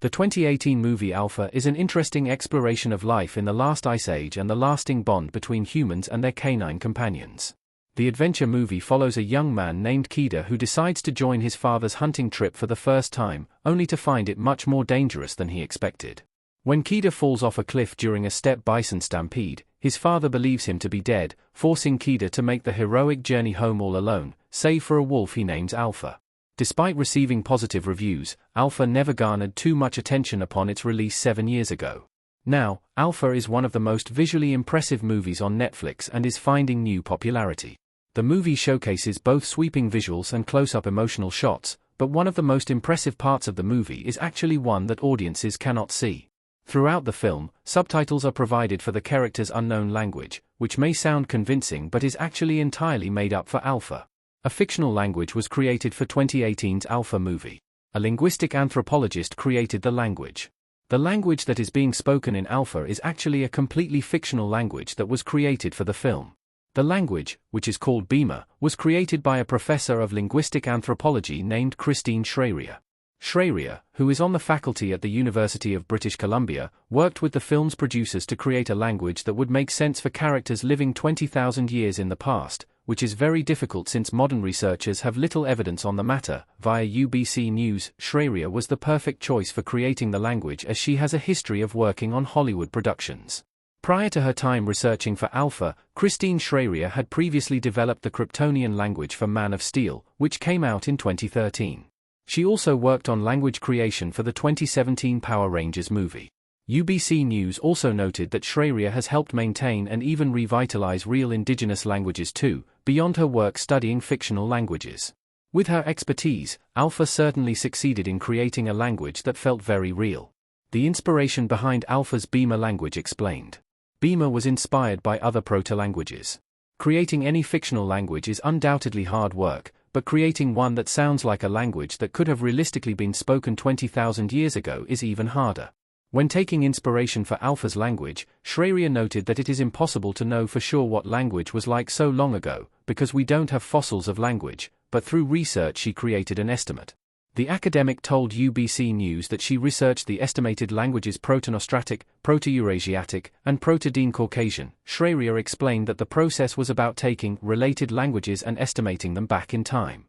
The 2018 movie Alpha is an interesting exploration of life in the last ice age and the lasting bond between humans and their canine companions. The adventure movie follows a young man named Kida who decides to join his father's hunting trip for the first time, only to find it much more dangerous than he expected. When Kida falls off a cliff during a steppe bison stampede, his father believes him to be dead, forcing Kida to make the heroic journey home all alone, save for a wolf he names Alpha. Despite receiving positive reviews, Alpha never garnered too much attention upon its release 7 years ago. Now, Alpha is one of the most visually impressive movies on Netflix and is finding new popularity. The movie showcases both sweeping visuals and close-up emotional shots, but one of the most impressive parts of the movie is actually one that audiences cannot see. Throughout the film, subtitles are provided for the character's unknown language, which may sound convincing but is actually entirely made up for Alpha. A fictional language was created for 2018's Alpha movie. A linguistic anthropologist created the language. The language that is being spoken in Alpha is actually a completely fictional language that was created for the film. The language, which is called Bima, was created by a professor of linguistic anthropology named Christine Schreier. Schreier, who is on the faculty at the University of British Columbia, worked with the film's producers to create a language that would make sense for characters living 20,000 years in the past, which is very difficult since modern researchers have little evidence on the matter. Via UBC News, Schreier was the perfect choice for creating the language as she has a history of working on Hollywood productions. Prior to her time researching for Alpha, Christine Schreier had previously developed the Kryptonian language for Man of Steel, which came out in 2013. She also worked on language creation for the 2017 Power Rangers movie. UBC News also noted that Schreier has helped maintain and even revitalize real indigenous languages too, beyond her work studying fictional languages. With her expertise, Alpha certainly succeeded in creating a language that felt very real. The inspiration behind Alpha's Bima language explained. Bima was inspired by other proto-languages. Creating any fictional language is undoubtedly hard work, but creating one that sounds like a language that could have realistically been spoken 20,000 years ago is even harder. When taking inspiration for Alpha's language, Schreier noted that it is impossible to know for sure what language was like so long ago, because we don't have fossils of language, but through research she created an estimate. The academic told UBC News that she researched the estimated languages Proto-Nostratic, Proto-Eurasiatic, and Proto-Dean-Caucasian. Schreier explained that the process was about taking related languages and estimating them back in time.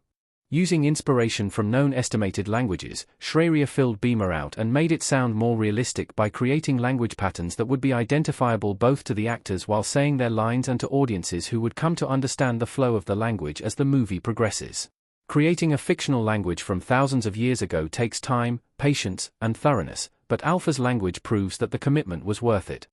Using inspiration from known estimated languages, Schreier filled Bima out and made it sound more realistic by creating language patterns that would be identifiable both to the actors while saying their lines and to audiences who would come to understand the flow of the language as the movie progresses. Creating a fictional language from thousands of years ago takes time, patience, and thoroughness, but Alpha's language proves that the commitment was worth it.